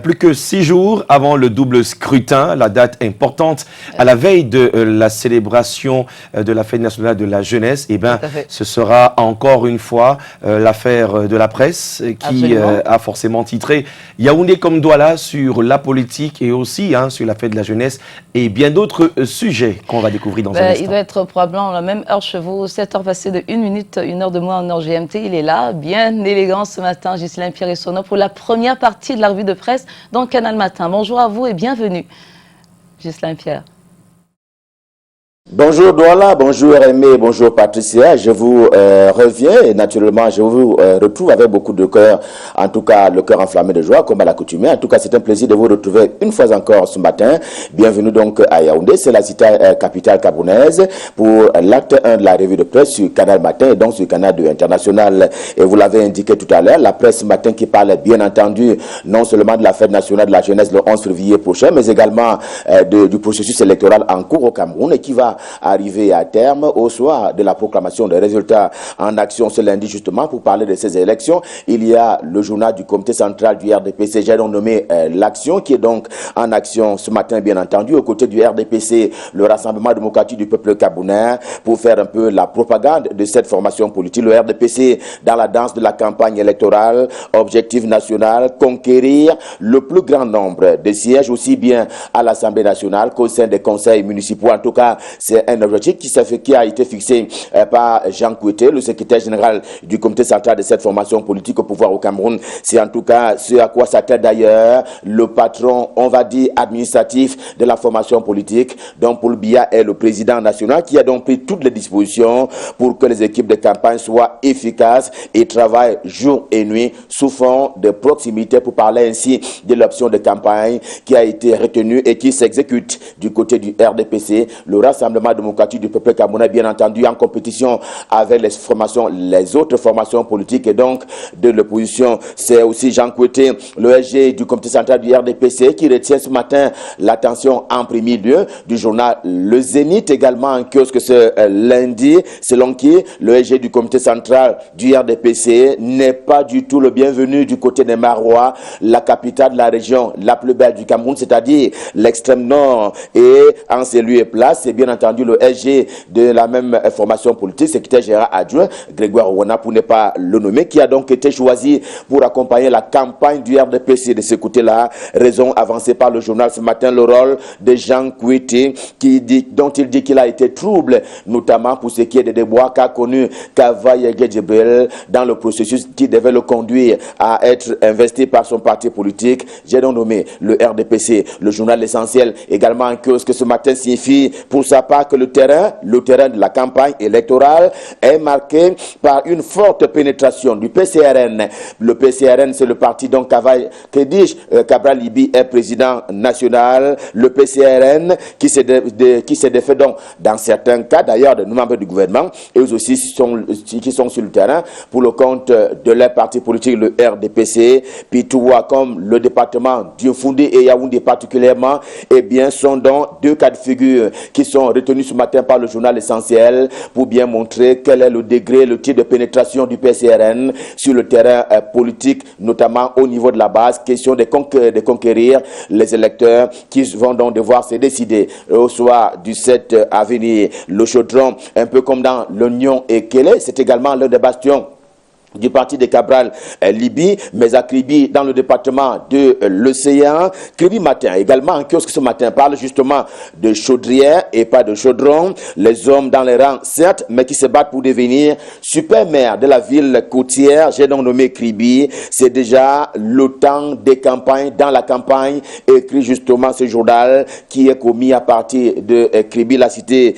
Plus que 6 jours avant le double scrutin, la date importante, à la veille de la célébration de la Fête nationale de la jeunesse, eh bien, ce sera encore une fois l'affaire de la presse qui a forcément titré Yaoundé comme Douala sur la politique et aussi sur la Fête de la jeunesse et bien d'autres sujets qu'on va découvrir dans un instant. Il doit être probablement la même heure chez vous, 7h passées de 1 minute, 1 heure de moins en heure GMT. Il est là, bien élégant ce matin, Ghislain Pierre-Essonneau, pour la première partie de la revue de presse dans Canal Matin. Bonjour à vous et bienvenue, Ghislain Pierre. Bonjour Douala, bonjour Aimé, bonjour Patricia, je vous reviens et naturellement je vous retrouve avec beaucoup de cœur, en tout cas le cœur enflammé de joie comme à l'accoutumée. En tout cas c'est un plaisir de vous retrouver une fois encore ce matin. Bienvenue donc à Yaoundé, c'est la cité capitale camerounaise pour l'acte 1 de la revue de presse sur Canal Matin et donc sur Canal 2 International. Et vous l'avez indiqué tout à l'heure, la presse matin qui parle bien entendu non seulement de la fête nationale de la jeunesse le 11 février prochain, mais également du processus électoral en cours au Cameroun et qui va arriver à terme au soir de la proclamation des résultats en action ce lundi justement pour parler de ces élections. Il y a le journal du comité central du RDPC, j'ai donc nommé l'Action, qui est donc en action ce matin bien entendu aux côtés du RDPC, le Rassemblement démocratique du peuple camerounais, pour faire un peu la propagande de cette formation politique. Le RDPC dans la danse de la campagne électorale, objectif national, conquérir le plus grand nombre de sièges aussi bien à l'Assemblée nationale qu'au sein des conseils municipaux. En tout cas, c'est un objectif qui a été fixé par Jean Kouété, le secrétaire général du comité central de cette formation politique au pouvoir au Cameroun. C'est en tout cas ce à quoi s'attelle d'ailleurs le patron, on va dire, administratif de la formation politique, dont Paul Biya est le président national, qui a donc pris toutes les dispositions pour que les équipes de campagne soient efficaces et travaillent jour et nuit sous fond de proximité pour parler ainsi de l'option de campagne qui a été retenue et qui s'exécute du côté du RDPC, le Rassemblement démocratique du peuple camerounais, bien entendu en compétition avec les autres formations politiques et donc de l'opposition. C'est aussi Jean Kouété, le SG du comité central du RDPC, qui retient ce matin l'attention en premier lieu du journal Le Zénith, également en kiosque ce lundi, selon qui le SG du comité central du RDPC n'est pas du tout le bienvenu du côté des Marois, la capitale de la région la plus belle du Cameroun, c'est-à-dire l'extrême nord. Et en ces lieux et places, c'est bien entendu le SG de la même formation politique, secrétaire général adjoint, Grégoire Ouana, pour ne pas le nommer, qui a donc été choisi pour accompagner la campagne du RDPC de ce côté-là. Raison avancée par le journal ce matin, le rôle de Jean Kouété, dont il dit qu'il a été trouble, notamment pour ce qui est des déboires qu'a connu Kavaye Djibril dans le processus qui devait le conduire à être investi par son parti politique. J'ai donc nommé le RDPC, le journal essentiel, également en kiosque ce matin, signifie pour sa part que le terrain de la campagne électorale est marqué par une forte pénétration du PCRN. Le PCRN, c'est le parti dont Cabral Libi est président national. Le PCRN qui s'est défait donc dans certains cas d'ailleurs de membres du gouvernement et eux aussi qui sont sur le terrain pour le compte de leur parti politique, le RDPC. Pitoua comme le département Diofoundé et Yaoundé particulièrement, eh bien sont donc deux cas de figure qui sont retenus ce matin par le journal essentiel pour bien montrer quel est le degré, le type de pénétration du PCRN sur le terrain politique, notamment au niveau de la base. Question de conquérir les électeurs qui vont donc devoir se décider au soir du 7 à venir. Le chaudron, un peu comme dans l'Oignon et Kélé, c'est également l'un des bastions du parti de Cabral Libi, mais à Kribi dans le département de l'Océan. Kribi Matin, également en kiosque ce matin, parle justement de chaudrière et pas de chaudron. Les hommes dans les rangs, certes, mais qui se battent pour devenir super maire de la ville côtière. J'ai donc nommé Kribi. C'est déjà le temps des campagnes dans la campagne, écrit justement ce journal qui est commis à partir de Kribi, la cité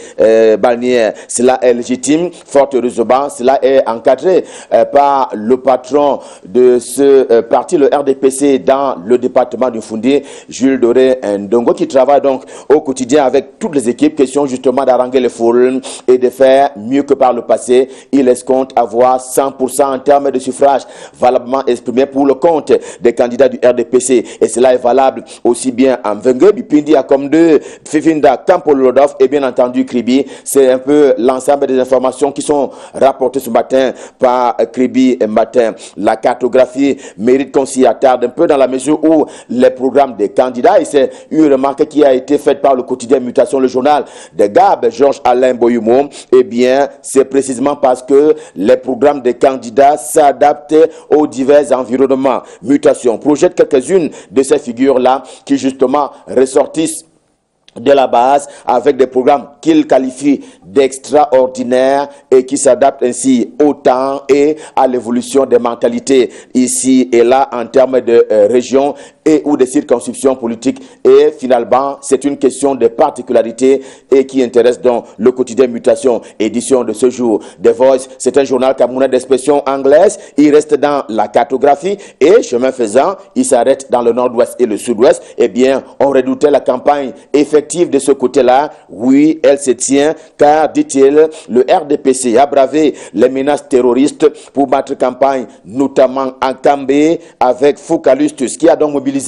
balnéaire. Cela est légitime, fort heureusement, cela est encadré par le patron de ce parti, le RDPC, dans le département du Foundi, Jules Doré Ndongo, qui travaille donc au quotidien avec toutes les équipes, question justement d'arranger les foules et de faire mieux que par le passé. Il escompte avoir 100% en termes de suffrage valablement exprimé pour le compte des candidats du RDPC. Et cela est valable aussi bien en Vengue, Bipindi, comme de Fifinda, Kampolodov et bien entendu Kribi. C'est un peu l'ensemble des informations qui sont rapportées ce matin par Kribi Djibi Matin. La cartographie mérite qu'on s'y attarde un peu dans la mesure où les programmes des candidats, et c'est une remarque qui a été faite par le quotidien Mutation, le journal de Gab, Georges-Alain Boyumo, eh bien, c'est précisément parce que les programmes des candidats s'adaptent aux divers environnements. Mutation projette quelques-unes de ces figures-là qui justement ressortissent de la base avec des programmes qu'il qualifie d'extraordinaires et qui s'adaptent ainsi au temps et à l'évolution des mentalités ici et là en termes de région et ou de circonscriptions politiques. Et finalement, c'est une question de particularité et qui intéresse donc le quotidien Mutation, édition de ce jour. The Voice, c'est un journal camerounais d'expression anglaise. Il reste dans la cartographie et, chemin faisant, il s'arrête dans le nord-ouest et le sud-ouest. Eh bien, on redoutait la campagne effective de ce côté-là. Oui, elle se tient car, dit-il, le RDPC a bravé les menaces terroristes pour battre campagne, notamment en Kambé avec Foucalustus, qui a donc mobilisé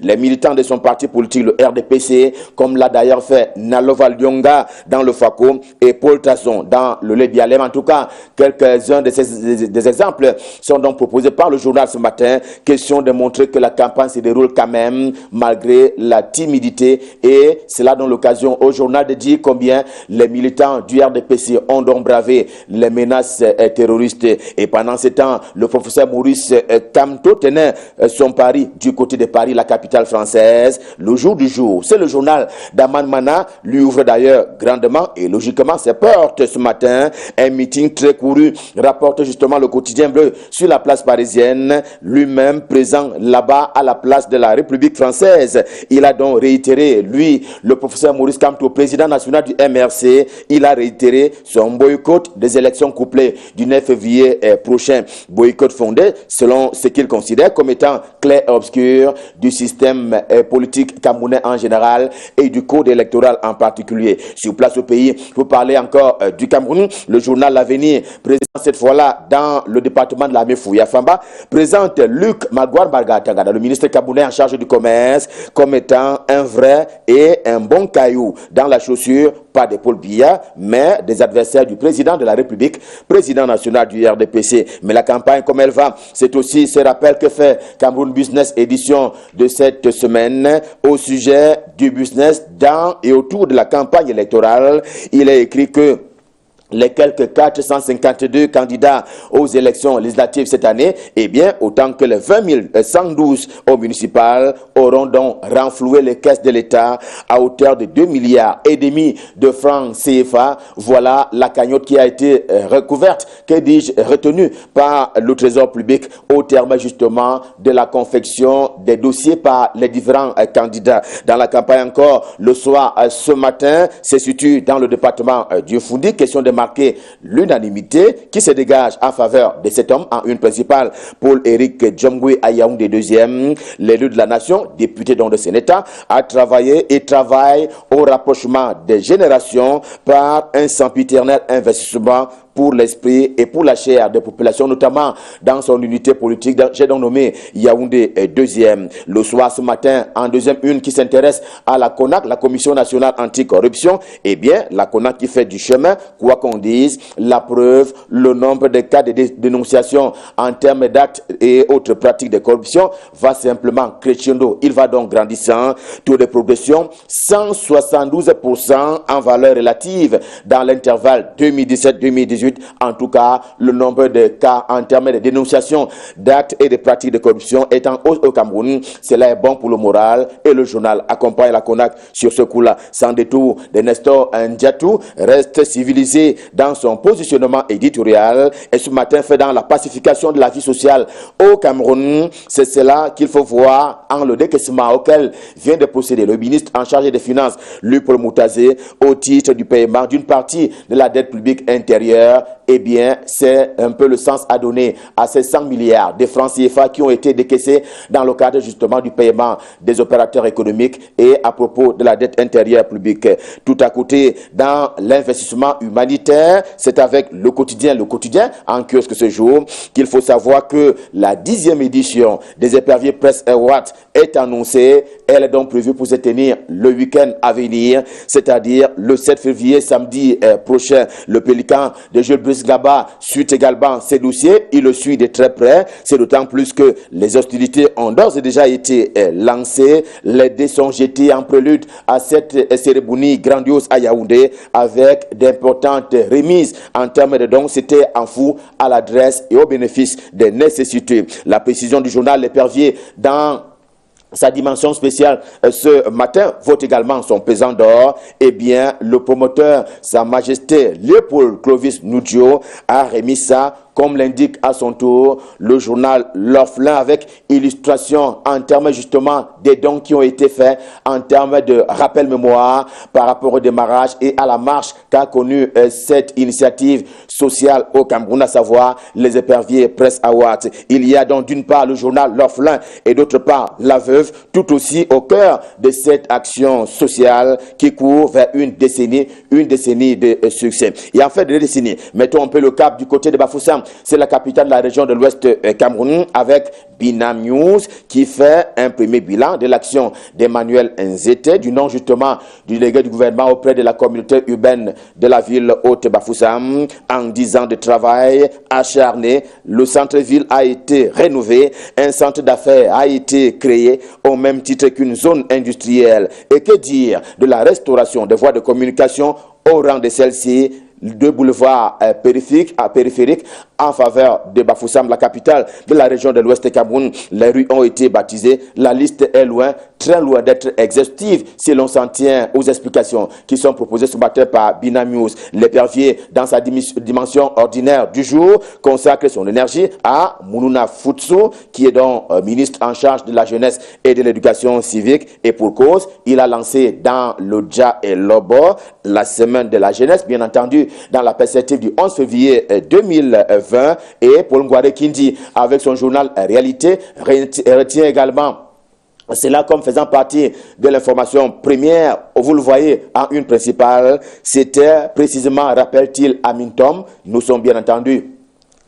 les militants de son parti politique, le RDPC, comme l'a d'ailleurs fait Nalova Lyonga dans le Fako et Paul Tasson dans le Lébialem. En tout cas, quelques-uns des exemples sont donc proposés par le journal ce matin. Question de montrer que la campagne se déroule quand même malgré la timidité, et c'est là donc l'occasion au journal de dire combien les militants du RDPC ont donc bravé les menaces terroristes. Et pendant ce temps, le professeur Maurice Kamto tenait son pari du côté de Paris, la capitale française. Le jour du jour, c'est le journal d'Aman Mana, lui ouvre d'ailleurs grandement et logiquement ses portes ce matin. Un meeting très couru, rapporte justement le quotidien bleu sur la place parisienne, lui-même présent là-bas à la place de la République française. Il a donc réitéré, lui, le professeur Maurice Kamto, président national du MRC, il a réitéré son boycott des élections couplées du 9 février prochain. Boycott fondé selon ce qu'il considère comme étant clair et obscur du système politique camerounais en général et du code électoral en particulier. Sur place au pays, pour parler encore du Cameroun, le journal L'Avenir, présent cette fois-là dans le département de l'armée Fouya-Famba, présente Luc Magouar Bargatagada, le ministre camerounais en charge du commerce, comme étant un vrai et un bon caillou dans la chaussure, pas de Paul Biya, mais des adversaires du président de la République, président national du RDPC. Mais la campagne, comme elle va, c'est aussi ce rappel que fait Cameroun Business, édition de cette semaine, au sujet du business dans et autour de la campagne électorale. Il est écrit que les quelques 452 candidats aux élections législatives cette année, eh bien, autant que les 20 112 au municipal auront donc renfloué les caisses de l'État à hauteur de 2,5 milliards de francs CFA. Voilà la cagnotte qui a été recouverte, que dis-je, retenue par le Trésor public au terme justement de la confection des dossiers par les différents candidats. Dans la campagne encore, le soir, ce matin, se situe dans le département du Foundi, question de marquer l'unanimité qui se dégage en faveur de cet homme en une principale. Paul-Éric Djomgui à Yaoundé deuxième, l'élu de la nation, député donc de Sénétat, a travaillé et travaille au rapprochement des générations par un sempiternel investissement pour l'esprit et pour la chair des populations, notamment dans son unité politique. J'ai donc nommé Yaoundé deuxième. Le soir, ce matin, en deuxième une qui s'intéresse à la CONAC, la Commission nationale anticorruption. Eh bien, la CONAC qui fait du chemin, quoi qu'on dise, la preuve, le nombre de cas de dénonciation en termes d'actes et autres pratiques de corruption va simplement crescendo. Il va donc grandissant. Taux de progression, 172% en valeur relative dans l'intervalle 2017-2018. En tout cas, le nombre de cas en termes de dénonciation d'actes et de pratiques de corruption est en hausse au Cameroun. Cela est bon pour le moral et le journal accompagne la CONAC sur ce coup-là. Sans détour, de Nestor Ndiatou reste civilisé dans son positionnement éditorial et ce matin fait dans la pacification de la vie sociale au Cameroun. C'est cela qu'il faut voir en le décaissement auquel vient de procéder le ministre en charge des Finances, Luc Paul Moutazé, au titre du paiement d'une partie de la dette publique intérieure. Eh bien, c'est un peu le sens à donner à ces 100 milliards de francs CFA qui ont été décaissés dans le cadre justement du paiement des opérateurs économiques et à propos de la dette intérieure publique. Tout à côté, dans l'investissement humanitaire, c'est avec le quotidien en kiosque ce jour, qu'il faut savoir que la 10e édition des Éperviers Press Awards est annoncée Elle est donc prévue pour se tenir le week-end à venir, c'est-à-dire le 7 février, samedi prochain. Le Pélican de Jules Brice Gaba suit également ces dossiers. Il le suit de très près. C'est d'autant plus que les hostilités ont d'ores et déjà été lancées. Les dés sont jetés en prélude à cette cérémonie grandiose à Yaoundé avec d'importantes remises en termes de dons. C'était en fou à l'adresse et au bénéfice des nécessités. La précision du journal L'Épervier dans sa dimension spéciale ce matin vaut également son pesant d'or. Eh bien, le promoteur, Sa Majesté Léopold Clovis Nudio, a remis ça, comme l'indique à son tour le journal L'Orphelin, avec illustration en termes justement des dons qui ont été faits, en termes de rappel mémoire par rapport au démarrage et à la marche qu'a connue cette initiative sociale au Cameroun, à savoir les Éperviers Press Awards. Il y a donc d'une part le journal L'Orphelin et d'autre part La Veuve, tout aussi au cœur de cette action sociale qui court vers une décennie de succès. Et en fait, 2 décennies, mettons un peu le cap du côté de Bafoussam. C'est la capitale de la région de l'Ouest Cameroun, avec Binam News qui fait un premier bilan de l'action d'Emmanuel Nzete, du nom justement du délégué du gouvernement auprès de la communauté urbaine de la ville haute Bafoussam. En 10 ans de travail acharné, le centre-ville a été rénové, un centre d'affaires a été créé au même titre qu'une zone industrielle. Et que dire de la restauration des voies de communication au rang de celle-ci, 2 boulevards périphériques en faveur de Bafoussam, la capitale de la région de l'Ouest Cameroun. Les rues ont été baptisées. La liste est loin, très loin d'être exhaustive si l'on s'en tient aux explications qui sont proposées ce matin par Binam News. L'Épervier, dans sa dimension ordinaire du jour, consacre son énergie à Mounouna Futsu, qui est donc ministre en charge de la jeunesse et de l'éducation civique. Et pour cause, il a lancé dans le Dja et Lobo la semaine de la jeunesse, bien entendu, dans la perspective du 11 février 2020. Et Paul Ngouare Kindi, avec son journal Réalité, retient également cela comme faisant partie de l'information première. Vous le voyez en une principale. C'était précisément, rappelle-t-il, Amin Tom. Nous sommes bien entendu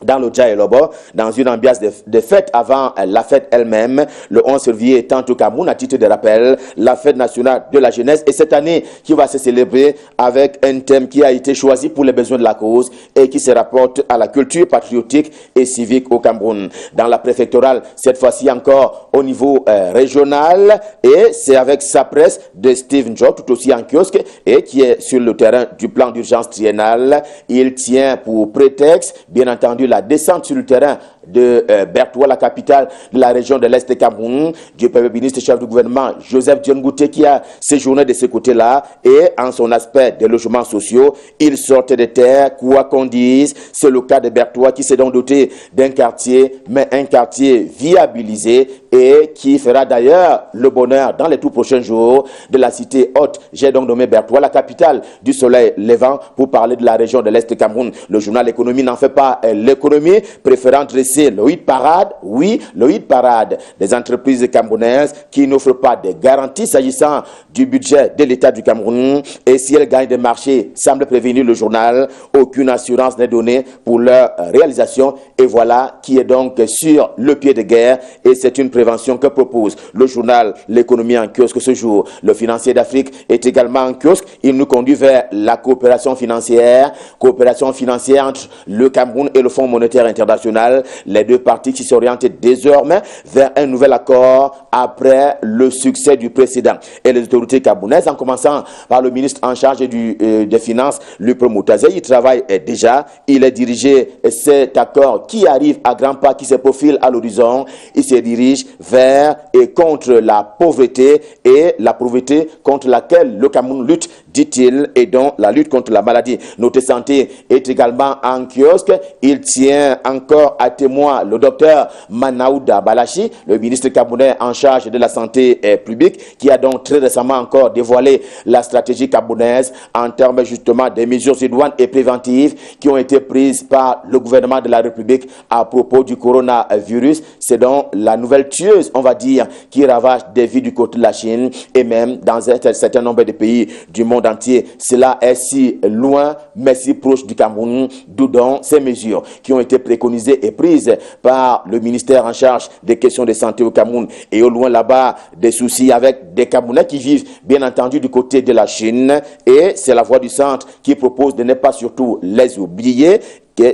dans le Dja et Lobo, dans une ambiance de fête avant la fête elle-même. Le 11 février étant au Cameroun, à titre de rappel, la fête nationale de la jeunesse. Et cette année, qui va se célébrer avec un thème qui a été choisi pour les besoins de la cause et qui se rapporte à la culture patriotique et civique au Cameroun. Dans la préfectorale, cette fois-ci encore au niveau régional, et c'est avec sa presse de Steve Njok, tout aussi en kiosque, et qui est sur le terrain du plan d'urgence triennal. Il tient pour prétexte, bien entendu, la descente sur le terrain de Bertoua, la capitale de la région de l'Est Cameroun, du premier ministre chef du gouvernement Joseph Diengouté, qui a séjourné de ce côté-là. Et en son aspect des logements sociaux, il sortait de terre, quoi qu'on dise. C'est le cas de Bertoua, qui s'est donc doté d'un quartier, mais un quartier viabilisé, et qui fera d'ailleurs le bonheur dans les tout prochains jours de la cité haute. J'ai donc nommé Bertoua, la capitale du soleil levant, pour parler de la région de l'Est Cameroun. Le journal Économie n'en fait pas l'économie, préférant dresser le hit parade, oui, le hit parade des entreprises camerounaises qui n'offrent pas de garanties s'agissant du budget de l'État du Cameroun. Et si elles gagnent des marchés, semble prévenir le journal, aucune assurance n'est donnée pour leur réalisation. Et voilà qui est donc sur le pied de guerre, et c'est une prévention que propose le journal L'économie en kiosque ce jour. Le Financier d'Afrique est également en kiosque. Il nous conduit vers la coopération financière entre le Cameroun et le Fonds monétaire international. Les deux parties qui s'orientent désormais vers un nouvel accord après le succès du précédent. Et les autorités camerounaises, en commençant par le ministre en charge des Finances, Luc Moutazé, il travaille déjà. Il est dirigé, cet accord qui arrive à grands pas, qui se profile à l'horizon. Il se dirige vers et contre la pauvreté, et la pauvreté contre laquelle le Cameroun lutte, dit-il, et dont la lutte contre la maladie. Notre santé est également en kiosque. Il tient encore à témoin le docteur Manaouda Balachi, le ministre camerounais en charge de la santé publique, qui a donc très récemment encore dévoilé la stratégie camerounaise en termes justement des mesures idoines et préventives qui ont été prises par le gouvernement de la République à propos du coronavirus. C'est donc la nouvelle tueuse, on va dire, qui ravage des vies du côté de la Chine et même dans un certain nombre de pays du monde monde entier. Cela est si loin, mais si proche du Cameroun, d'où donc ces mesures qui ont été préconisées et prises par le ministère en charge des questions de santé au Cameroun. Et au loin là-bas, des soucis avec des Camerounais qui vivent bien entendu du côté de la Chine. Et c'est la Voix du Centre qui propose de ne pas surtout les oublier.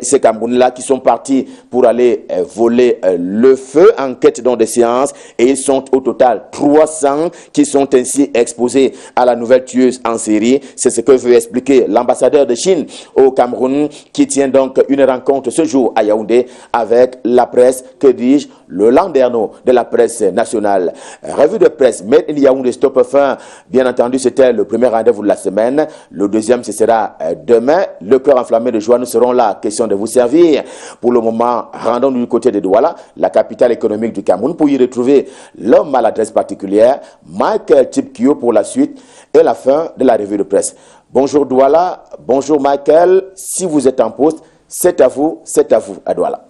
Ces Camerounais-là qui sont partis pour aller voler le feu en quête de séances, et ils sont au total 300 qui sont ainsi exposés à la nouvelle tueuse en série. C'est ce que veut expliquer l'ambassadeur de Chine au Cameroun qui tient donc une rencontre ce jour à Yaoundé avec la presse, que dis-je, le landerneau de la presse nationale. Revue de presse Made in Yaoundé Stop Fin, bien entendu c'était le premier rendez-vous de la semaine. Le deuxième ce sera demain. Le cœur enflammé de joie, nous serons là. Question de vous servir. Pour le moment, rendons-nous du côté de Douala, la capitale économique du Cameroun, pour y retrouver l'homme à l'adresse particulière, Michael Tipkio, pour la suite et la fin de la revue de presse. Bonjour Douala, bonjour Michael. Si vous êtes en poste, c'est à vous à Douala.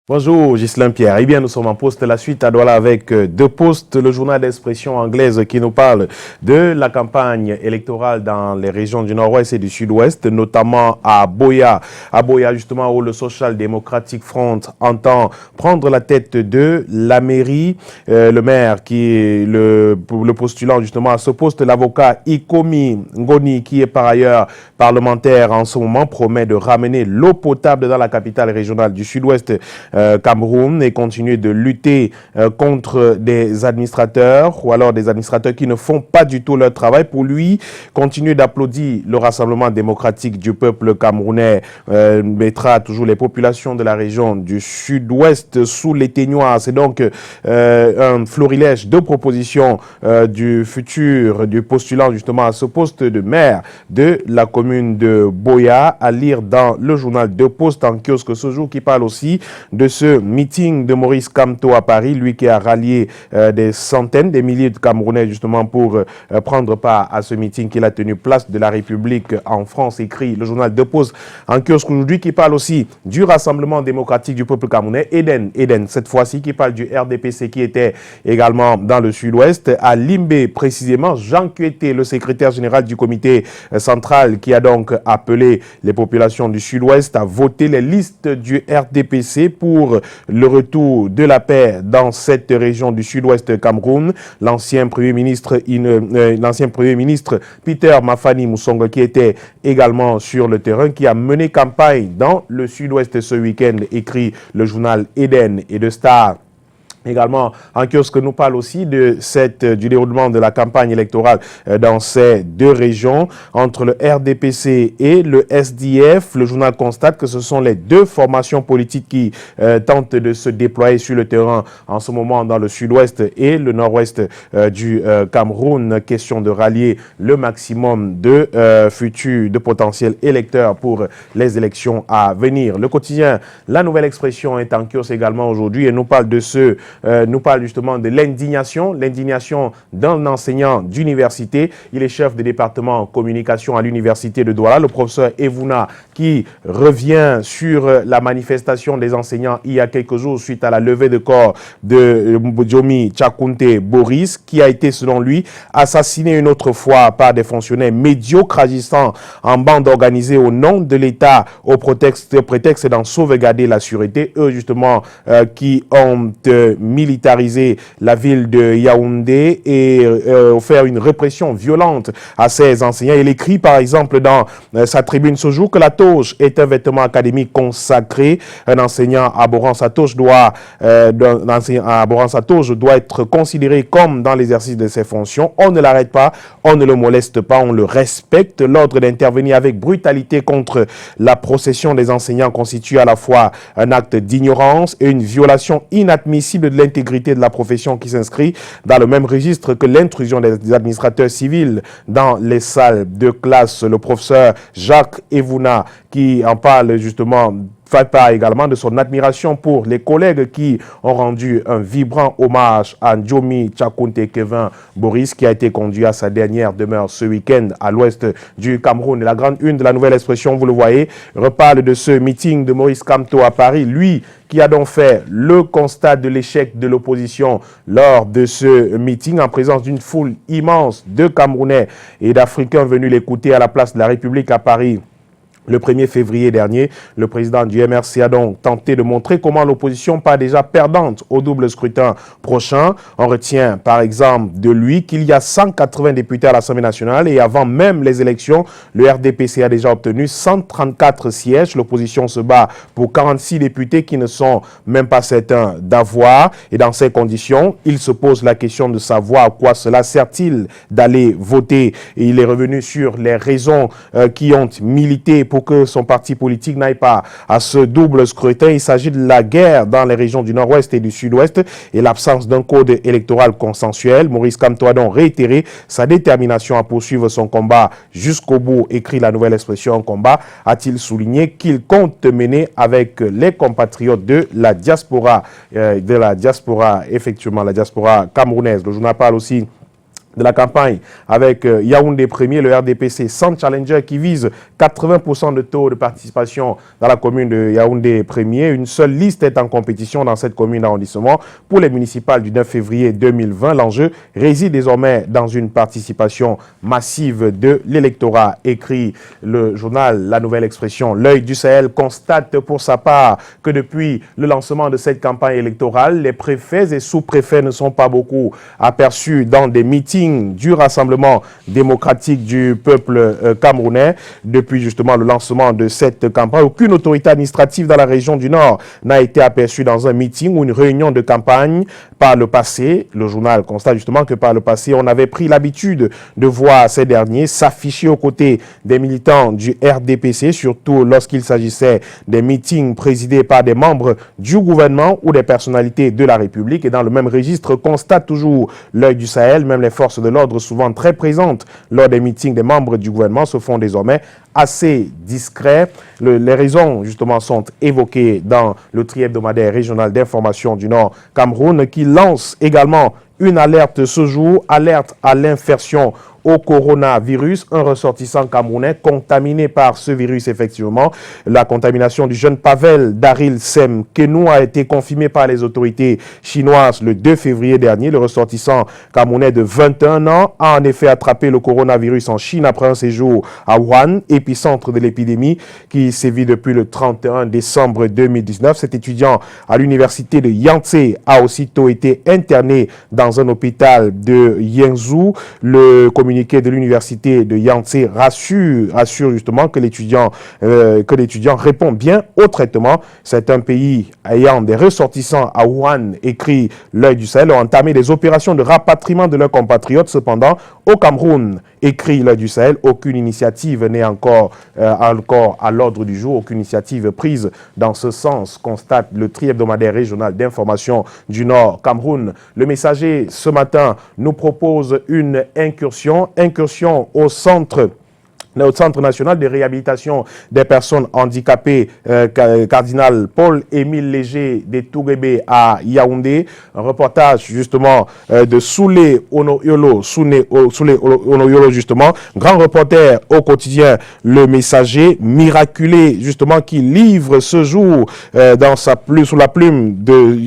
Bonjour Ghislain Pierre. Eh bien, nous sommes en poste la suite à Douala avec deux postes. Le journal d'expression anglaise qui nous parle de la campagne électorale dans les régions du nord-ouest et du sud-ouest, notamment à Boya. À Boya, justement, où le Social Democratic Front entend prendre la tête de la mairie. Le maire qui est le postulant justement à ce poste, l'avocat Ikomi Ngoni, qui est par ailleurs parlementaire en ce moment, promet de ramener l'eau potable dans la capitale régionale du sud-ouest Cameroun et continuer de lutter contre des administrateurs ou alors des administrateurs qui ne font pas du tout leur travail. Pour lui, continuer d'applaudir le Rassemblement démocratique du peuple camerounais mettra toujours les populations de la région du sud-ouest sous les ténoirs. C'est donc un florilège de propositions du futur, du postulant justement à ce poste de maire de la commune de Boya, à lire dans le journal de Poste en kiosque ce jour, qui parle aussi de ce meeting de Maurice Kamto à Paris, lui qui a rallié des centaines, des milliers de Camerounais justement pour prendre part à ce meeting qu'il a tenu place de la République en France, écrit le journal de Poste en kiosque aujourd'hui, qui parle aussi du Rassemblement démocratique du peuple camerounais, Eden, cette fois-ci, qui parle du RDPC qui était également dans le sud-ouest, à Limbé précisément. Jean Kuete, le secrétaire général du comité central, qui a donc appelé les populations du sud-ouest à voter les listes du RDPC pour le retour de la paix dans cette région du sud-ouest Cameroun. L'ancien Premier ministre Peter Mafani Moussongo, qui était également sur le terrain, qui a mené campagne dans le sud-ouest ce week-end, écrit le journal Eden et de Star. Également, en kiosque nous parle aussi de du déroulement de la campagne électorale dans ces deux régions. Entre le RDPC et le SDF, le journal constate que ce sont les deux formations politiques qui tentent de se déployer sur le terrain en ce moment dans le sud-ouest et le nord-ouest du Cameroun. Question de rallier le maximum de potentiels électeurs pour les élections à venir. Le quotidien La Nouvelle Expression est en kiosque également aujourd'hui et nous parle de nous parle justement de l'indignation d'un enseignant d'université. Il est chef de département en communication à l'université de Douala, le professeur Evuna, qui revient sur la manifestation des enseignants il y a quelques jours suite à la levée de corps de Mbodjomi Tchakounte Boris, qui a été selon lui assassiné une autre fois par des fonctionnaires médiocres agissant en bande organisée au nom de l'État au prétexte d'en sauvegarder la sûreté. Eux justement qui ont militariser la ville de Yaoundé et faire une répression violente à ces enseignants. Il écrit par exemple dans sa tribune ce jour que la toge est un vêtement académique consacré. Un enseignant abhorrant sa toge doit être considéré comme dans l'exercice de ses fonctions. On ne l'arrête pas, on ne le moleste pas, on le respecte. L'ordre d'intervenir avec brutalité contre la procession des enseignants constitue à la fois un acte d'ignorance et une violation inadmissible de l'intégrité de la profession qui s'inscrit dans le même registre que l'intrusion des administrateurs civils dans les salles de classe. Le professeur Jacques Evuna qui en parle justement fait part également de son admiration pour les collègues qui ont rendu un vibrant hommage à Ndjomi Tchakounte Kevin Boris, qui a été conduit à sa dernière demeure ce week-end à l'ouest du Cameroun. Et la grande une de la Nouvelle Expression, vous le voyez, reparle de ce meeting de Maurice Kamto à Paris, lui qui a donc fait le constat de l'échec de l'opposition lors de ce meeting en présence d'une foule immense de Camerounais et d'Africains venus l'écouter à la place de la République à Paris. Le 1er février dernier, le président du MRC a donc tenté de montrer comment l'opposition part déjà perdante au double scrutin prochain. On retient par exemple de lui qu'il y a 180 députés à l'Assemblée nationale et avant même les élections, le RDPC a déjà obtenu 134 sièges. L'opposition se bat pour 46 députés qui ne sont même pas certains d'avoir. Et dans ces conditions, il se pose la question de savoir à quoi cela sert-il d'aller voter. Et il est revenu sur les raisons qui ont milité pour que son parti politique n'aille pas à ce double scrutin. Il s'agit de la guerre dans les régions du nord-ouest et du sud-ouest et l'absence d'un code électoral consensuel. Maurice Kamto a donc réitéré sa détermination à poursuivre son combat jusqu'au bout, écrit la Nouvelle Expression. En combat, a-t-il souligné qu'il compte mener avec les compatriotes de la diaspora, effectivement la diaspora camerounaise. Le journal parle aussi de la campagne avec Yaoundé Premier, le RDPC sans challenger qui vise 80% de taux de participation dans la commune de Yaoundé Premier. Une seule liste est en compétition dans cette commune d'arrondissement pour les municipales du 9 février 2020. L'enjeu réside désormais dans une participation massive de l'électorat, écrit le journal La Nouvelle Expression. L'œil du Sahel constate pour sa part que depuis le lancement de cette campagne électorale, les préfets et sous-préfets ne sont pas beaucoup aperçus dans des meetings du Rassemblement démocratique du peuple camerounais. Depuis justement le lancement de cette campagne, aucune autorité administrative dans la région du Nord n'a été aperçue dans un meeting ou une réunion de campagne. Par le passé, le journal constate justement que par le passé, on avait pris l'habitude de voir ces derniers s'afficher aux côtés des militants du RDPC, surtout lorsqu'il s'agissait des meetings présidés par des membres du gouvernement ou des personnalités de la République. Et dans le même registre, constate toujours l'œil du Sahel, même les forces de l'ordre souvent très présentes lors des meetings des membres du gouvernement se font désormais assez discrets. Les raisons justement sont évoquées dans le tri-hebdomadaire régional d'information du Nord Cameroun qui lance également une alerte ce jour, alerte à l'infection au coronavirus, un ressortissant camerounais contaminé par ce virus effectivement. La contamination du jeune Pavel Daril Sem Kenou a été confirmée par les autorités chinoises le 2 février dernier. Le ressortissant camerounais de 21 ans a en effet attrapé le coronavirus en Chine après un séjour à Wuhan, épicentre de l'épidémie qui sévit depuis le 31 décembre 2019. Cet étudiant à l'université de Yangtze a aussitôt été interné dans un hôpital de Yangzhou. Le communiqué de l'université de Yangtze rassure justement que l'étudiant répond bien au traitement. C'est un pays ayant des ressortissants à Wuhan, écrit l'œil du Sahel, ont entamé des opérations de rapatriement de leurs compatriotes. Cependant, au Cameroun, écrit l'œil du Sahel, aucune initiative n'est encore à l'ordre du jour, aucune initiative prise dans ce sens, constate le tri-hebdomadaire régional d'information du Nord Cameroun. Le Messager, ce matin, nous propose une incursion au Centre national de réhabilitation des personnes handicapées, cardinal Paul-Émile Léger des Touguébé à Yaoundé. Un reportage justement de Soulé Onoyolo justement, grand reporter au quotidien Le Messager, miraculé justement, qui livre ce jour sous la plume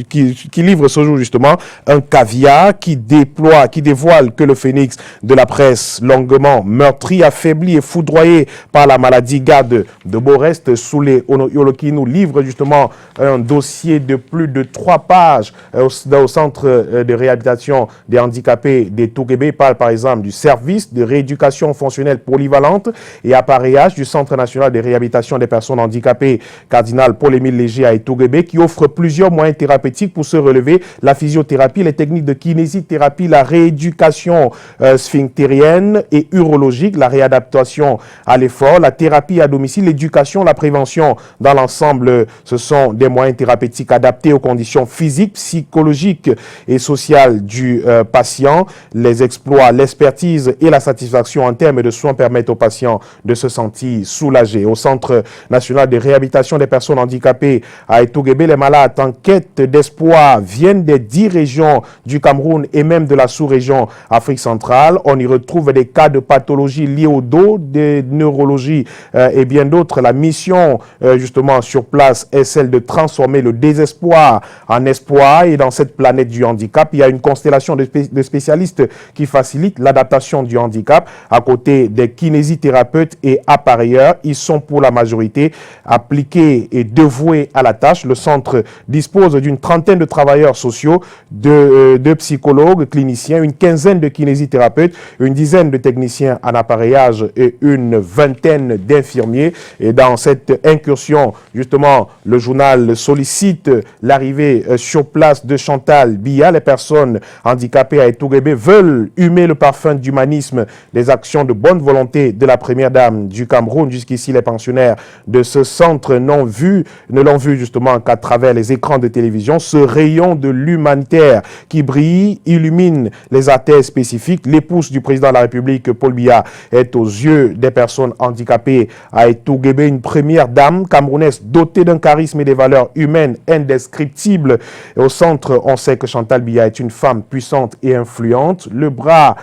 qui livre ce jour justement un caviar qui dévoile que le phénix de la presse longuement meurtri, affaibli et foudroyé par la maladie garde de Borest, Soulé Onoyolo, qui nous livre justement un dossier de plus de 3 pages au centre de réhabilitation des handicapés des Touguébé. Parle par exemple du service de rééducation fonctionnelle polyvalente et appareillage du Centre national de réhabilitation des personnes handicapées cardinal Paul-Émile Léger à Touguébé, qui offre plusieurs moyens thérapeutiques pour se relever: la physiothérapie, les techniques de kinésithérapie, la rééducation sphinctérienne et urologique, la réadaptation l'incitation à l'effort, la thérapie à domicile, l'éducation, la prévention. Dans l'ensemble, ce sont des moyens thérapeutiques adaptés aux conditions physiques, psychologiques et sociales du patient. Les exploits, l'expertise et la satisfaction en termes de soins permettent aux patients de se sentir soulagés. Au Centre national de réhabilitation des personnes handicapées à Etoguébé, les malades en quête d'espoir viennent des 10 régions du Cameroun et même de la sous-région Afrique centrale. On y retrouve des cas de pathologies liées au dos, des neurologies et bien d'autres. La mission justement sur place est celle de transformer le désespoir en espoir. Et dans cette planète du handicap, il y a une constellation de spécialistes qui facilitent l'adaptation du handicap. À côté des kinésithérapeutes et appareilleurs, ils sont pour la majorité appliqués et dévoués à la tâche. Le centre dispose d'une trentaine de travailleurs sociaux, de psychologues, cliniciens, une quinzaine de kinésithérapeutes, une dizaine de techniciens en appareillage et une vingtaine d'infirmiers. Et dans cette incursion, justement, le journal sollicite l'arrivée sur place de Chantal Biya. Les personnes handicapées à Etoguébé veulent humer le parfum d'humanisme des actions de bonne volonté de la première dame du Cameroun. Jusqu'ici, les pensionnaires de ce centre ne l'ont vu justement qu'à travers les écrans de télévision. Ce rayon de l'humanitaire qui brille, illumine les artères spécifiques. L'épouse du président de la République, Paul Biya, est aux yeux des personnes handicapées à Etoguébé, une première dame camerounaise dotée d'un charisme et des valeurs humaines indescriptibles. Et au centre, on sait que Chantal Biya est une femme puissante et influente. Le bras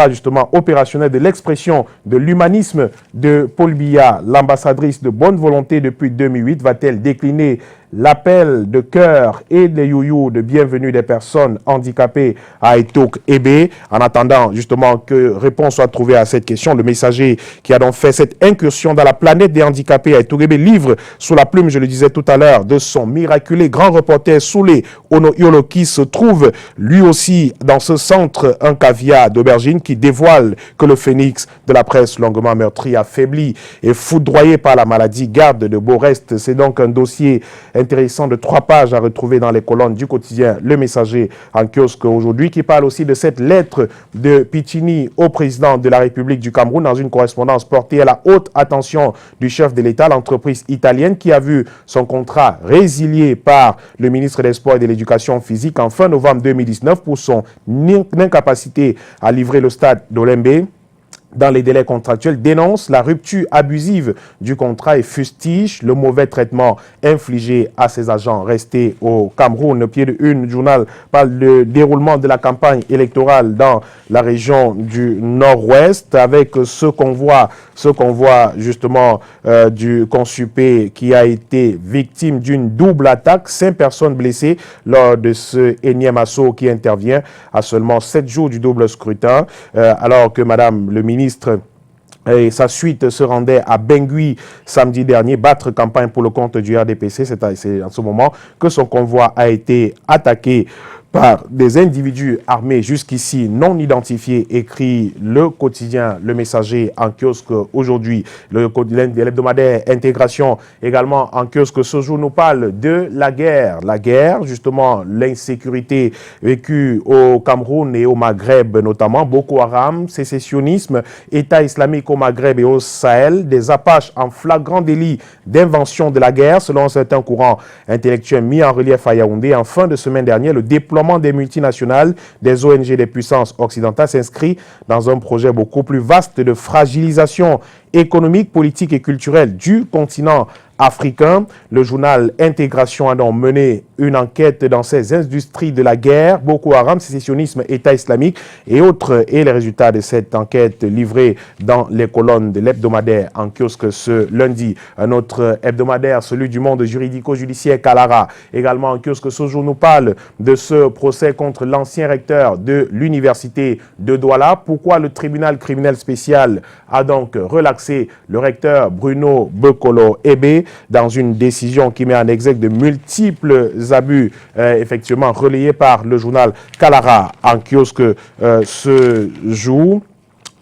justement opérationnel de l'expression de l'humanisme de Paul Biya, l'ambassadrice de bonne volonté depuis 2008, va-t-elle décliner l'appel de cœur et des youyou de bienvenue des personnes handicapées à Etoguébé? En attendant justement que réponse soit trouvée à cette question, le messager qui a donc fait cette incursion dans la planète des handicapés à Etoguébé livre sous la plume, je le disais tout à l'heure, de son miraculé grand reporter Soulé Ono-Yolo, qui se trouve lui aussi dans ce centre un caviar d'aubergine, qui dévoile que le phénix de la presse longuement meurtri, affaibli et foudroyé par la maladie, garde de beaux restes. C'est donc un dossier intéressant de 3 pages à retrouver dans les colonnes du quotidien Le Messager en kiosque aujourd'hui, qui parle aussi de cette lettre de Piccini au président de la République du Cameroun dans une correspondance portée à la haute attention du chef de l'État, l'entreprise italienne qui a vu son contrat résilié par le ministre des Sports et de l'Éducation physique en fin novembre 2019 pour son incapacité à livrer le stade d'Olembe dans les délais contractuels, dénonce la rupture abusive du contrat et fustige le mauvais traitement infligé à ses agents restés au Cameroun. Le pied de une, le journal parle du déroulement de la campagne électorale dans la région du Nord-Ouest avec ce convoi justement du Consupé qui a été victime d'une double attaque, 5 personnes blessées lors de ce énième assaut qui intervient à seulement 7 jours du double scrutin, alors que Madame le ministre et sa suite se rendait à Bangui samedi dernier, battre campagne pour le compte du RDPC. C'est en ce moment que son convoi a été attaqué par des individus armés jusqu'ici non identifiés, écrit le quotidien Le Messager en kiosque aujourd'hui. L'hebdomadaire Intégration également en kiosque ce jour nous parle de la guerre. La guerre, justement, l'insécurité vécue au Cameroun et au Maghreb notamment. Boko Haram, sécessionnisme, État islamique au Maghreb et au Sahel, des Apaches en flagrant délit d'invention de la guerre selon certains courants intellectuels mis en relief à Yaoundé. En fin de semaine dernière, le déploiement des multinationales, des ONG, des puissances occidentales s'inscrit dans un projet beaucoup plus vaste de fragilisation économique, politique et culturelle du continent africain. Le journal Intégration a donc mené une enquête dans ces industries de la guerre, Boko Haram, sécessionnisme, État islamique et autres. Et les résultats de cette enquête livrés dans les colonnes de l'hebdomadaire en kiosque ce lundi. Un autre hebdomadaire, celui du monde juridico-judiciaire Kalara, également en kiosque ce jour, nous parle de ce procès contre l'ancien recteur de l'université de Douala. Pourquoi le tribunal criminel spécial a donc relaxé le recteur Bruno Bekolo Ebe dans une décision qui met en exergue de multiples abus, effectivement relayés par le journal Kalara en kiosque ce jour.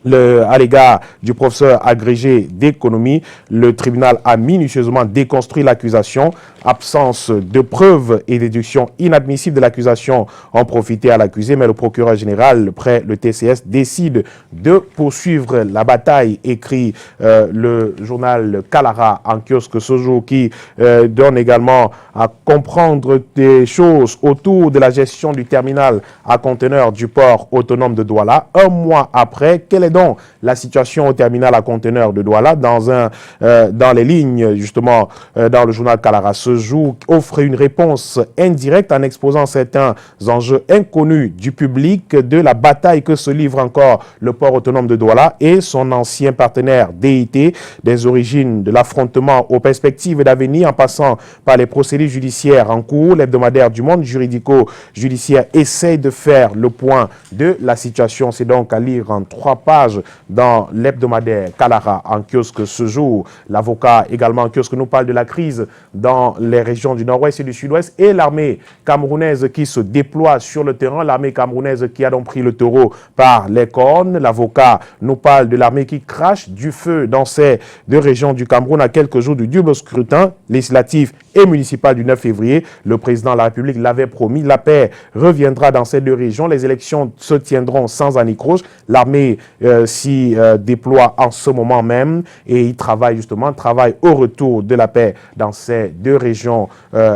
À l'égard du professeur agrégé d'économie, le tribunal a minutieusement déconstruit l'accusation. Absence de preuves et déductions inadmissibles de l'accusation ont profité à l'accusé, mais le procureur général, près le TCS, décide de poursuivre la bataille, écrit le journal Kalara en kiosque ce jour, qui donne également à comprendre des choses autour de la gestion du terminal à conteneurs du port autonome de Douala. Un mois après, quelle est donc la situation au terminal à conteneurs de Douala? Dans les lignes, justement, dans le journal Kalara ce jour, offre une réponse indirecte en exposant certains enjeux inconnus du public de la bataille que se livre encore le port autonome de Douala et son ancien partenaire DIT, des origines de l'affrontement aux perspectives d'avenir en passant par les procédés judiciaires en cours. L'hebdomadaire du monde juridico-judiciaire essaye de faire le point de la situation. C'est donc à lire en 3 pages dans l'hebdomadaire Kalara en kiosque ce jour. L'avocat également en kiosque nous parle de la crise dans les régions du nord-ouest et du sud-ouest et l'armée camerounaise qui se déploie sur le terrain, l'armée camerounaise qui a donc pris le taureau par les cornes. L'avocat nous parle de l'armée qui crache du feu dans ces 2 régions du Cameroun à quelques jours du double scrutin législatif et municipal du 9 février. Le président de la République l'avait promis, la paix reviendra dans ces 2 régions. Les élections se tiendront sans anicroche. L'armée s'y déploie en ce moment même et il travaille au retour de la paix dans ces 2 régions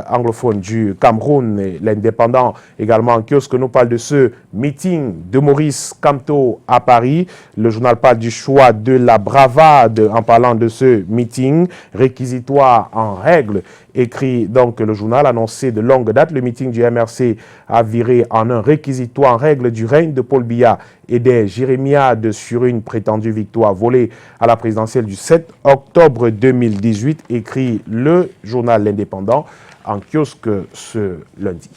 anglophones du Cameroun. L'Indépendant également en kiosque nous parle de ce meeting de Maurice Kamto à Paris. Le journal parle du choix de la bravade en parlant de ce meeting réquisitoire en règle. Écrit donc le journal, annoncé de longue date, le meeting du MRC a viré en un réquisitoire en règle du règne de Paul Biya et des jérémiades sur une prétendue victoire volée à la présidentielle du 7 octobre 2018, écrit le journal L'Indépendant en kiosque ce lundi.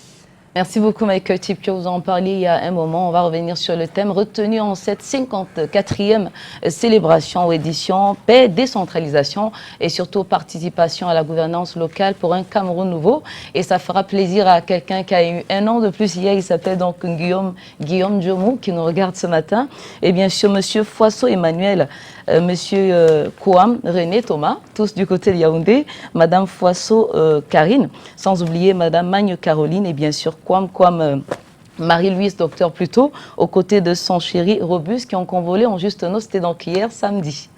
Merci beaucoup, Michael Tipio. Vous en parliez il y a un moment. On va revenir sur le thème retenu en cette 54e célébration ou édition paix, décentralisation et surtout participation à la gouvernance locale pour un Cameroun nouveau. Et ça fera plaisir à quelqu'un qui a eu un an de plus hier. Il s'appelle donc Guillaume Diomou qui nous regarde ce matin. Et bien sûr, Monsieur Foisseau Emmanuel, Monsieur Kouam René Thomas, tous du côté de Yaoundé, Madame Foisseau Karine, sans oublier Madame Magne Caroline et bien sûr Kouam Marie-Louise, docteur plutôt, aux côtés de son chéri Robuste qui ont convolé en juste noce. C'était donc hier samedi.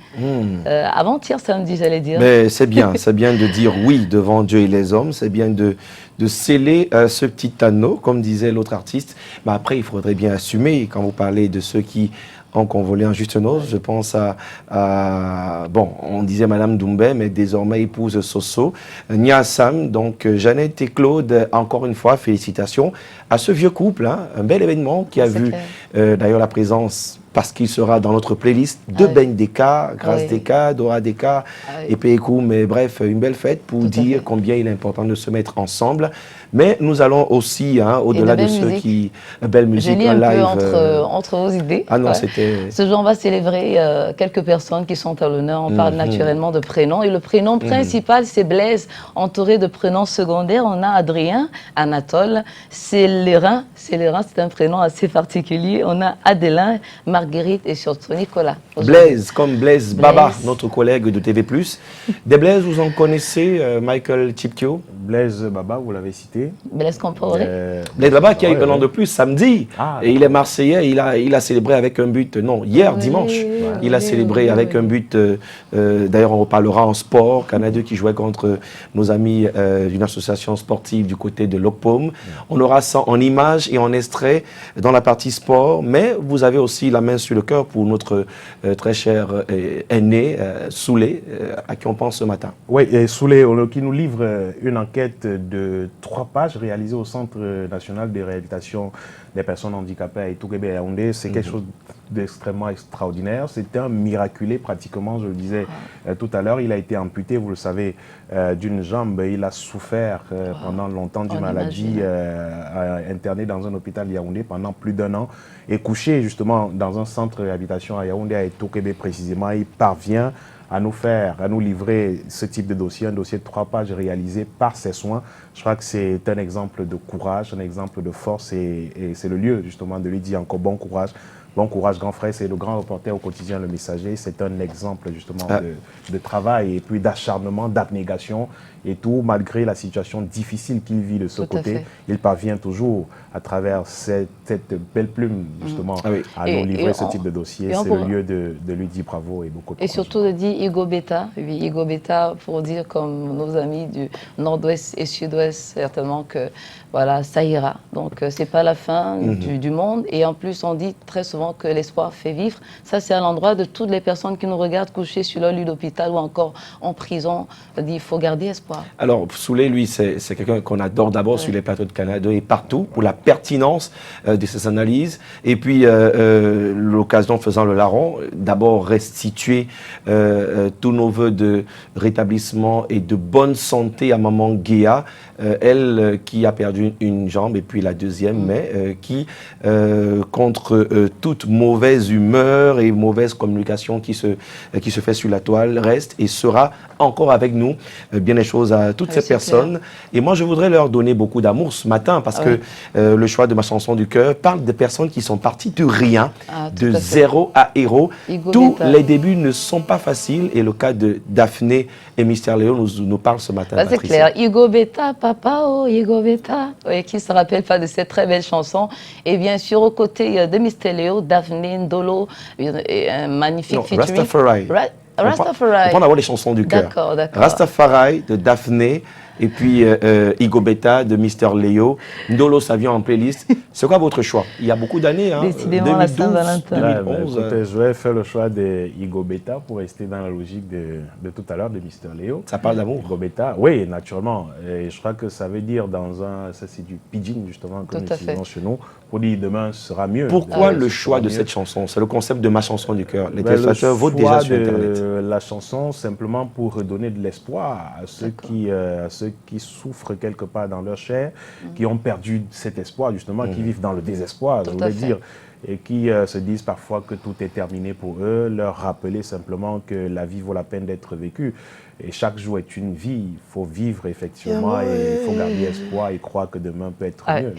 Avant-hier samedi, j'allais dire. Mais c'est bien de dire oui devant Dieu et les hommes, c'est bien de sceller ce petit anneau, comme disait l'autre artiste. Mais après, il faudrait bien assumer, quand vous parlez de ceux qui ont convolé en juste noce, je pense bon, on disait Madame Doumbé, mais désormais épouse Soso, Nia Sam, donc Jeannette et Claude, encore une fois, félicitations à ce vieux couple, hein, un bel événement qui a vu d'ailleurs la présence, parce qu'il sera dans notre playlist, de Ben Deka, Grâce Deka, Dora Deka et Pékou, mais bref, une belle fête pour dire combien il est important de se mettre ensemble. Mais nous allons aussi, hein, au-delà de ceux qui... Belle musique, un live. peu entre vos idées. Ah non, c'était... Ce jour, on va célébrer quelques personnes qui sont à l'honneur. On parle naturellement de prénoms. Et le prénom principal, c'est Blaise. Entouré de prénoms secondaires, on a Adrien, Anatole, Célérin. Célérin, c'est un prénom assez particulier. On a Adélin, Marguerite et surtout Nicolas. Blaise, comme Blaise Baba, notre collègue de TV+. Des Blaise, vous en connaissez, Michael Chipkio? Blaise Baba, vous l'avez cité. Blaise Compaoré. Blaise Baba qui a eu un an de plus samedi. Et il est marseillais, il a célébré avec un but, dimanche. Il a célébré avec un but, d'ailleurs on reparlera en sport, Canada qui jouait contre nos amis d'une association sportive du côté de Lopom. On aura ça en images et en extrait dans la partie sport, mais vous avez aussi la main sur le cœur pour notre très cher aîné, Soulé, à qui on pense ce matin. Oui, et Soulé, qui nous livre une enquête de 3 pages réalisée au Centre national de réhabilitation des personnes handicapées à Itougébé Yaoundé. C'est quelque chose d'extrêmement extraordinaire. C'est un miraculé pratiquement, je le disais tout à l'heure. Il a été amputé, vous le savez, d'une jambe. Il a souffert pendant longtemps d'une maladie, interné dans un hôpital Yaoundé pendant plus d'1 an et couché justement dans un centre de réhabilitation à Yaoundé, à Itougébé précisément. Il parvient à nous livrer ce type de dossier, un dossier de 3 pages réalisé par ses soins Je crois que c'est un exemple de courage, un exemple de force et c'est le lieu justement de lui dire encore bon courage. Bon courage, grand frère, c'est le grand reporter au quotidien, Le Messager. C'est un exemple justement de travail et puis d'acharnement, d'abnégation et tout, malgré la situation difficile qu'il vit de ce côté. Il parvient toujours, à travers cette belle plume, justement, à nous livrer ce type de dossier. C'est le lieu de lui dire bravo et beaucoup de courage. Et surtout de dire Igo Beta. Oui, Igo Beta, pour dire comme nos amis du nord-ouest et sud-ouest, certainement que voilà, ça ira. Donc, c'est pas la fin du monde. Et en plus, on dit très souvent que l'espoir fait vivre. Ça, c'est à l'endroit de toutes les personnes qui nous regardent couchés sur leur lit d'hôpital ou encore en prison. Il faut garder espoir. Alors, Soulé, lui, c'est quelqu'un qu'on adore d'abord sur les plateaux de Canada et partout pour la pertinence de ses analyses. Et puis, l'occasion faisant le larron, d'abord restituer tous nos voeux de rétablissement et de bonne santé à maman Guéa, elle qui a perdu une jambe et puis la deuxième, mais qui, contre toute mauvaise humeur et mauvaise communication qui se fait sur la toile, reste et sera encore avec nous. Bien les choses à toutes ces personnes. Clair. Et moi, je voudrais leur donner beaucoup d'amour ce matin parce que le choix de ma chanson du cœur parle de personnes qui sont parties de rien, de zéro à héros. Tous les débuts ne sont pas faciles et le cas de Daphné et Mister Léo nous parle ce matin. C'est clair. Igo Beta, papa, oh, Igo Beta. Oui, qui ne se rappelle pas de cette très belle chanson. Et bien sûr, aux côtés de Mister Léo, Daphné, Ndolo, un magnifique featuring. Rastafari. Rastafari. On prend d'abord les chansons du cœur. D'accord. Rastafari de Daphné et puis Igo Beta de Mister Léo. Ndolo, ça vient en playlist. C'est quoi votre choix? Il y a beaucoup d'années, hein. Décidément, 2012, la Saint-Valentin. 2011. Je vais faire le choix de Igo Beta pour rester dans la logique de tout à l'heure de Mister Léo. Ça parle d'amour. Igo Beta, oui, naturellement. Et je crois que ça veut dire ça c'est du pidgin justement que nous utilisons chez nous pour dire demain sera mieux. Pourquoi le choix de cette chanson? C'est le concept de ma chanson du cœur. Les téléspectateurs votent déjà sur Internet. La chanson simplement pour redonner de l'espoir à ceux qui souffrent quelque part dans leur chair, qui ont perdu cet espoir justement, qui vivent dans le désespoir, je voulais dire, et qui se disent parfois que tout est terminé pour eux, leur rappeler simplement que la vie vaut la peine d'être vécue. Et chaque jour est une vie, il faut vivre effectivement et il faut garder espoir et croire que demain peut être mieux.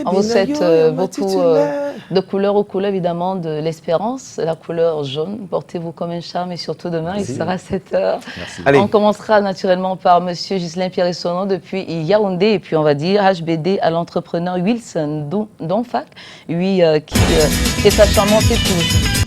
On vous souhaite beaucoup de couleurs aux couleurs évidemment de l'espérance, la couleur jaune, portez-vous comme un charme et surtout demain il sera 7h. On commencera naturellement par monsieur Ghislain Pierre-Essonneau depuis Yaoundé et puis on va dire HBD à l'entrepreneur Wilson Donfac, lui qui est sa charmante épouse.